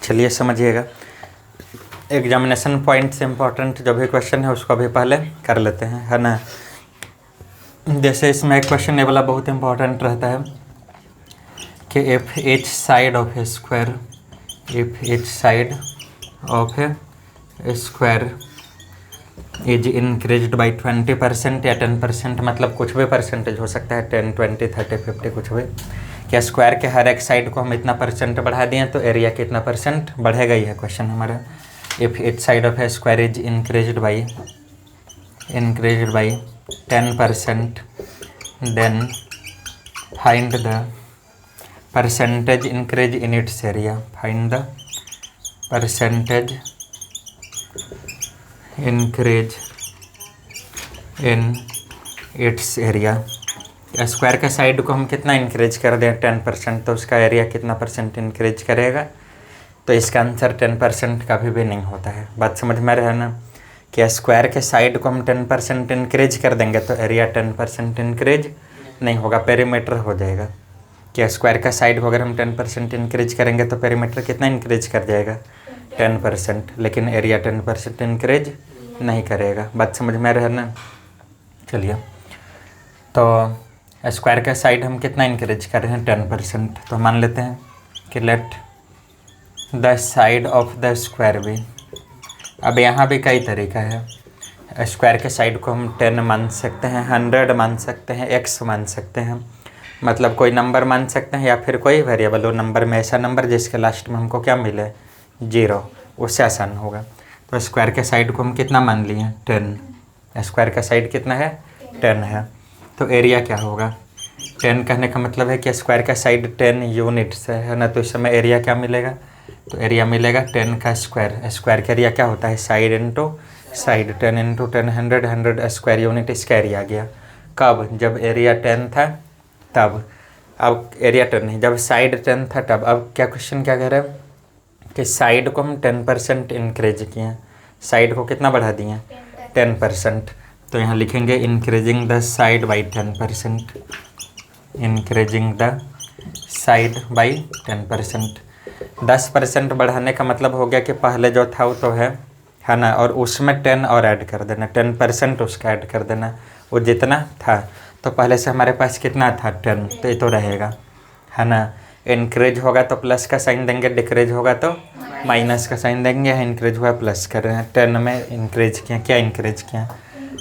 चलिए समझिएगा, examination point से इम्पोर्टेंट जो भी क्वेश्चन है उसको अभी पहले कर लेते हैं, है ना। जैसे इसमें एक क्वेश्चन ये वाला बहुत इम्पोर्टेंट रहता है कि if each side of a square, if each side of a square is increased by 20% या 10%, मतलब कुछ भी परसेंटेज हो सकता है, 10, 20, 30, 50 कुछ भी, क्या स्क्वायर के हर एक साइड को हम इतना परसेंट बढ़ा दिए तो एरिया कितना परसेंट बढ़ेगा, ही है क्वेश्चन हमारा। If each side of a square is increased by 10%, then find the percentage increase in its area, find the percentage increase in its area. Square के साइड को हम कितना इंक्रीज कर दें 10%, तो उसका एरिया कितना परसेंट इंक्रीज करेगा। तो इसका आंसर 10% कभी भी नहीं होता है। बात समझ में रहे ना कि स्क्वायर के साइड को हम 10% इंक्रीज कर देंगे तो एरिया 10% इंक्रीज नहीं होगा, पेरीमीटर हो जाएगा। कि स्क्वायर का साइड को अगर हम 10% इंक्रीज करेंगे तो पेरीमीटर कितना इंक्रीज कर जाएगा 10%, लेकिन एरिया 10% इंक्रीज नहीं करेगा। बात समझ में रहे ना। चलिए, तो स्क्वायर का साइड हम कितना इंक्रीज कर रहे हैं 10%, तो मान लेते हैं कि let the side of the square भी। अब यहाँ भी कई तरीका है। स्क्वायर के साइड को हम 10 मान सकते हैं, 100 मान सकते हैं, x मान सकते हैं, मतलब कोई नंबर मान सकते हैं, या फिर कोई वेरिएबल हो नंबर में, ऐसा नंबर जिसके लास्ट में हमको क्या मिले 0, उससे आसान होगा। तो स्क्वायर के साइड को हम कितना मान लिए 10, स्क्वायर का साइड कितना है 10 है, तो एरिया क्या होगा 10। कहने का मतलब है कि स्क्वायर का साइड 10 यूनिट्स है ना, तो इस समय एरिया क्या मिलेगा, तो एरिया मिलेगा 10 का स्क्वायर। स्क्वायर का एरिया क्या होता है side into side, 10 into 10 100, 100 square unit इसका एरिया आ गया। कब, जब एरिया 10 था तब। अब एरिया 10 नहीं, जब साइड 10 था तब। अब क्या क्वेश्चन क्या कह रहे हैं कि साइड को हम 10% इंक्रीज किए हैं, साइड को कितना बढ़ा दिए 10%, तो यहाँ लिखेंगे increasing the side by 10%, increasing the side by 10%। 10% बढ़ाने का मतलब हो गया कि पहले जो था वो तो है ना, और उसमें 10 और ऐड कर देना, 10% उसका ऐड कर देना, वो जितना था। तो पहले से हमारे पास कितना था 10, तो ये तो रहेगा, है ना। इंक्रीज होगा तो प्लस का साइन देंगे, डिक्रीज होगा तो माइनस का साइन देंगे। इंक्रीज हुआ प्लस कर रहे हैं, 10 में इंक्रीज किया, क्या इंक्रीज किया,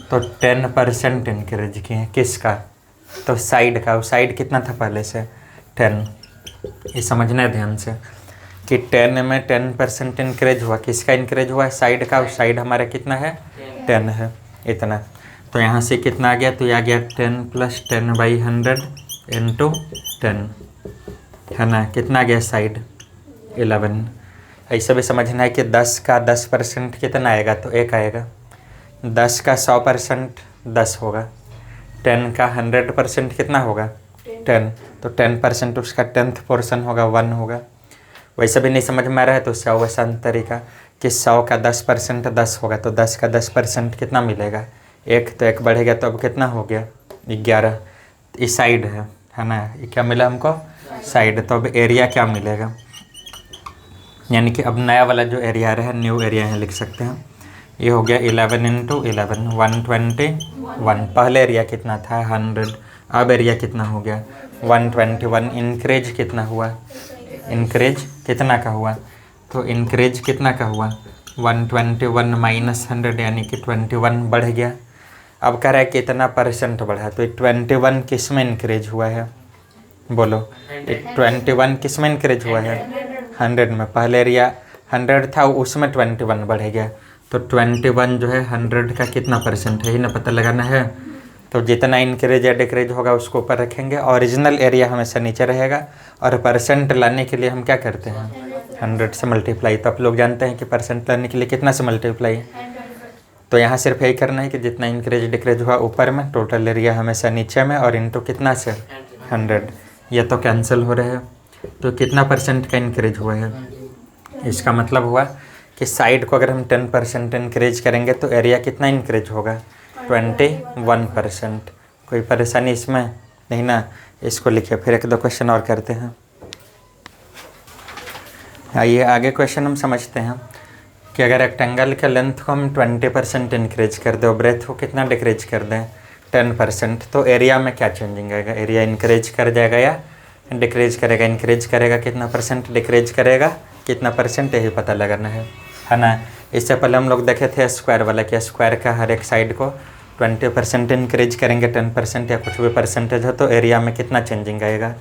तो 10% इंक्रीज किए। किसका, तो साइड का। वो साइड कितना था पहले से 10, ये समझना है ध्यान से कि 10 में 10% इंक्रीज हुआ। किसका इंक्रीज हुआ, साइड का। साइड हमारा कितना है 10 है, इतना। तो यहाँ से कितना आ गया, तो ये आ गया 10 + 10/100 इंटू 10, है ना। कितना आ गया साइड 11। ऐसा भी समझना है कि 10 का 10% कितना आएगा, तो 1 आएगा। 10 का 100% 10 होगा। 10 का 100% कितना होगा 10, तो 10% उसका 10th पोर्शन होगा 1 होगा। वैसे भी नहीं समझ में आ रहा है तो उससे आसान तरीका कि 100 का 10% 10 होगा, तो 10 का 10% कितना मिलेगा 1, तो 1 बढ़ेगा तो अब कितना हो गया 11। ये साइड है ना, ये क्या मिला हमको साइड। तो अब एरिया क्या मिलेगा, यानी कि अब नया वाला जो एरिया है, न्यू एरिया है लिख सकते हैं। ये हो गया 11 इंटू 11, 121। पहले एरिया कितना था 100, अब एरिया कितना हो गया 121। इंक्रीज कितना हुआ, इंक्रीज कितना का हुआ, तो इंक्रीज कितना का हुआ 121 माइनस 100, यानी कि 21 बढ़ गया। अब कह रहा है कितना परसेंट बढ़ा, तो 21 किस में इंक्रीज हुआ है, बोलो 21 किस में इंक्रीज हुआ है 100 में। पहले एरिया 100 था, उसमें 21 बढ़ गया, तो 21 जो है 100 का कितना परसेंट है, ही ना पता लगाना है। तो जितना इंक्रीज या डिक्रीज होगा उसको ऊपर रखेंगे, ओरिजिनल एरिया हमेशा नीचे रहेगा, और परसेंट लाने के लिए हम क्या करते हैं 100 से मल्टीप्लाई। तो आप लोग जानते हैं कि परसेंट लाने के लिए कितना से मल्टीप्लाई, तो यहाँ सिर्फ यही करना है कि जितना इंक्रीज डिक्रीज हुआ ऊपर में, टोटल एरिया हमेशा नीचे में, और इंटू कितना से 100। ये तो कैंसिल हो रहे हैं, तो कितना परसेंट का इंक्रीज हुआ है, इसका मतलब हुआ कि साइड को अगर हम 10% इंक्रीज करेंगे तो एरिया कितना इंक्रीज होगा 21%। कोई परेशानी इसमें नहीं ना। इसको लिखिए, फिर 1-2 क्वेश्चन और करते हैं। आइए आगे क्वेश्चन हम समझते हैं कि अगर रेक्टेंगल के लेंथ को हम 20% इंक्रीज कर दें और ब्रेथ को कितना डिक्रीज कर दें 10%, तो एरिया में क्या चेंजिंग आएगा? एरिया इंक्रीज कर जाएगा या डिक्रीज करेगा? इंक्रीज करेगा कितना परसेंट, डिक्रीज करेगा कितना परसेंट, यही पता लगाना है ना। इससे पहले हम लोग देखे थे स्क्वायर वाला कि स्क्वायर का हर एक साइड को 20% इंक्रीज करेंगे 10% या कुछ भी परसेंटेज हो तो एरिया में कितना चेंजिंग आएगा।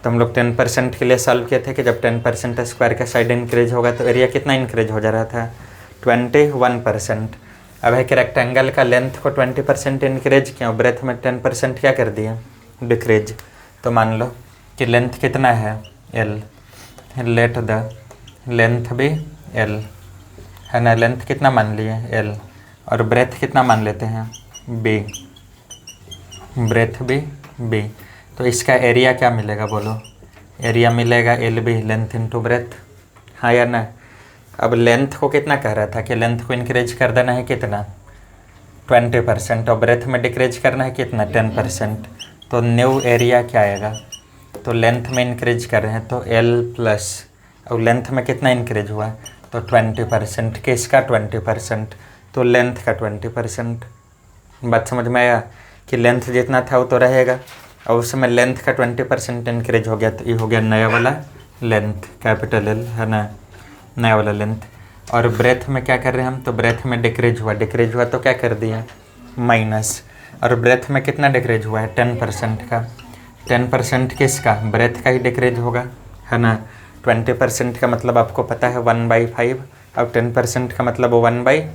तो हम लोग 10% के लिए सॉल्व किए थे कि जब 10% स्क्वायर का साइड इंक्रीज होगा तो एरिया कितना इंक्रीज हो जा रहा था 21%। अब है कि रेक्टेंगल का लेंथ को 20% इंक्रीज किया, ब्रेथ में 10% क्या कर दिया डिक्रीज। तो मान लो कि लेंथ कितना है L, लेट द लेंथ भी L है ना, लेंथ कितना मान लिए L और ब्रेथ कितना मान लेते हैं B, ब्रेथ भी B। तो इसका एरिया क्या मिलेगा बोलो? एरिया मिलेगा LB लेंथ इंटू ब्रेथ, हाँ या ना। अब लेंथ को कितना कह रहा था कि लेंथ को इंक्रीज कर देना है कितना 20% और ब्रेथ में डिक्रीज करना है कितना 10%। तो न्यू एरिया क्या आएगा? तो लेंथ में इंक्रीज कर रहे हैं तो L प्लस और लेंथ में कितना इंक्रीज हुआ तो 20%, किसका 20%? तो लेंथ का 20%। बात समझ में आया कि लेंथ जितना था वो तो रहेगा और उसमें लेंथ का 20% इंक्रीज हो गया तो ये हो गया नया वाला लेंथ कैपिटल L है ना, नया वाला लेंथ। और ब्रेथ में क्या कर रहे हैं हम? तो ब्रेथ में डिक्रीज हुआ तो क्या कर दिया माइनस। और ब्रेथ में कितना डिक्रीज हुआ है 10% का, 10% किसका? ब्रेथ का ही डिक्रीज होगा है ना। 20% का मतलब आपको पता है 1/5 और 10% का मतलब 1/10।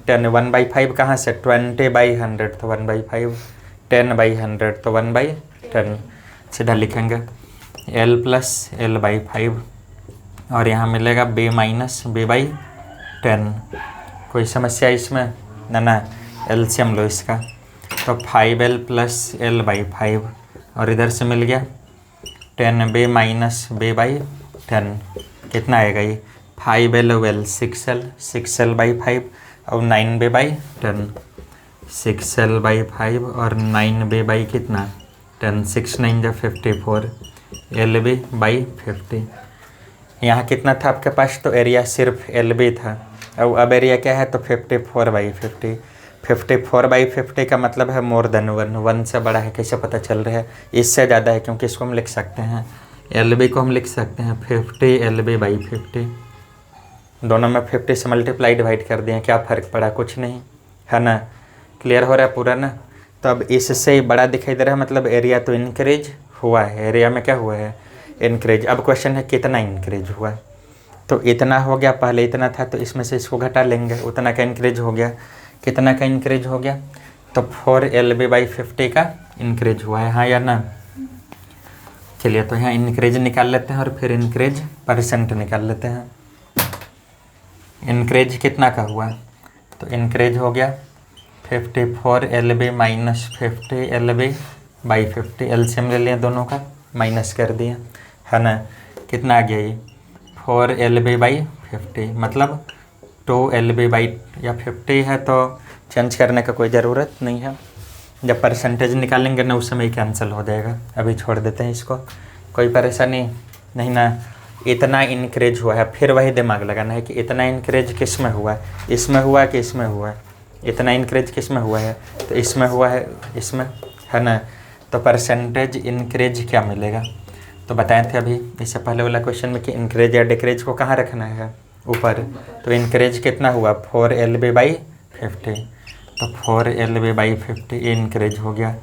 1/5 कहाँ से? 20/100 तो 1/5, 10/100 तो 1/10। सीधा लिखेंगे L प्लस L/5 और यहाँ मिलेगा B माइनस B/10। कोई समस्या इसमें? ना एलसीएम लो इसका। तो 5L प्लस L/5 और इधर से मिल गया 10B माइनस B/10। कितना आएगा ये 5L वेल 6L, 6L/5 और 9B/10, 6L/5 और 9B कितना 10, 6 9 जा 54, LB/50। यहाँ कितना था आपके पास? तो एरिया सिर्फ LB था और अब एरिया क्या है तो 54/50। 54/50 का मतलब है मोर देन 1 से बड़ा है। कैसे पता चल रहा है? इससे ज़्यादा है क्योंकि इसको हम लिख सकते हैं LB को हम लिख सकते हैं 50 LB/50। दोनों में 50 से मल्टीप्लाई डिवाइड कर दिए, क्या फ़र्क पड़ा? कुछ नहीं है ना। क्लियर हो रहा है पूरा ना। तो अब इससे बड़ा दिखाई दे रहा है मतलब एरिया तो इंक्रीज हुआ है, एरिया में क्या हुआ है इंक्रीज। अब क्वेश्चन है कितना इंक्रीज हुआ? तो इतना हो गया, पहले इतना था तो इसमें से इसको घटा लेंगे, उतना का इंक्रीज हो गया। कितना का इंक्रीज हो गया? तो 4LB/50 का इंक्रीज हुआ है, हाँ या ना। चलिए तो यहाँ इंक्रीज निकाल लेते हैं और फिर इंक्रीज परसेंट निकाल लेते हैं। इंक्रीज कितना का हुआ? तो इंक्रीज हो गया 54LB माइनस 50LB/50। एलसीएम ले लिया दोनों का, माइनस कर दिया है ना। कितना आ गया ये 4LB/50 मतलब 2LB या 50 है तो चेंज करने का कोई ज़रूरत नहीं है। जब परसेंटेज निकालेंगे ना उस समय कैंसिल हो जाएगा, अभी छोड़ देते हैं इसको, कोई परेशानी नहीं ना। इतना इंक्रीज हुआ है, फिर वही दिमाग लगाना है कि इतना इंक्रीज किस में हुआ है, इसमें हुआ कि इसमें हुआ है। इतना इंक्रीज किस में हुआ है तो इसमें हुआ है, इसमें है ना। तो परसेंटेज इंक्रीज क्या मिलेगा? तो बताए थे अभी इससे पहले वाला क्वेश्चन में कि इंक्रीज या डिक्रीज को कहाँ रखना है ऊपर। तो इंक्रीज कितना हुआ 4LB/50। तो 4LB/50 इंक्रीज हो गया।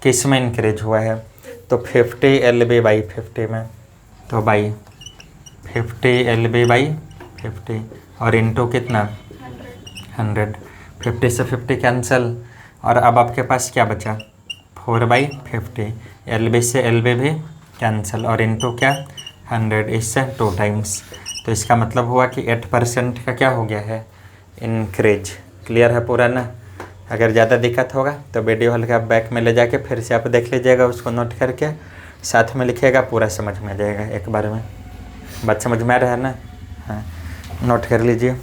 किस में इंक्रीज हुआ है? तो 50LB/50 में। तो बाई 50LB/50 और इंटू कितना 100। 50 से 50 कैंसिल और अब आपके पास क्या बचा 4/50। LB से LB भी कैंसिल और इंटू क्या 100, इससे 2 टाइम्स। तो इसका मतलब हुआ कि 8% का क्या हो गया है इंक्रीज। क्लियर है पूरा ना। अगर ज़्यादा दिक्कत होगा तो वीडियो हल्का बैक में ले जाके फिर से आप देख लीजिएगा, उसको नोट करके साथ में लिखिएगा, पूरा समझ में आ जाएगा एक बार में। बात समझ में आ रहा है ना? हाँ, नोट कर लीजिए।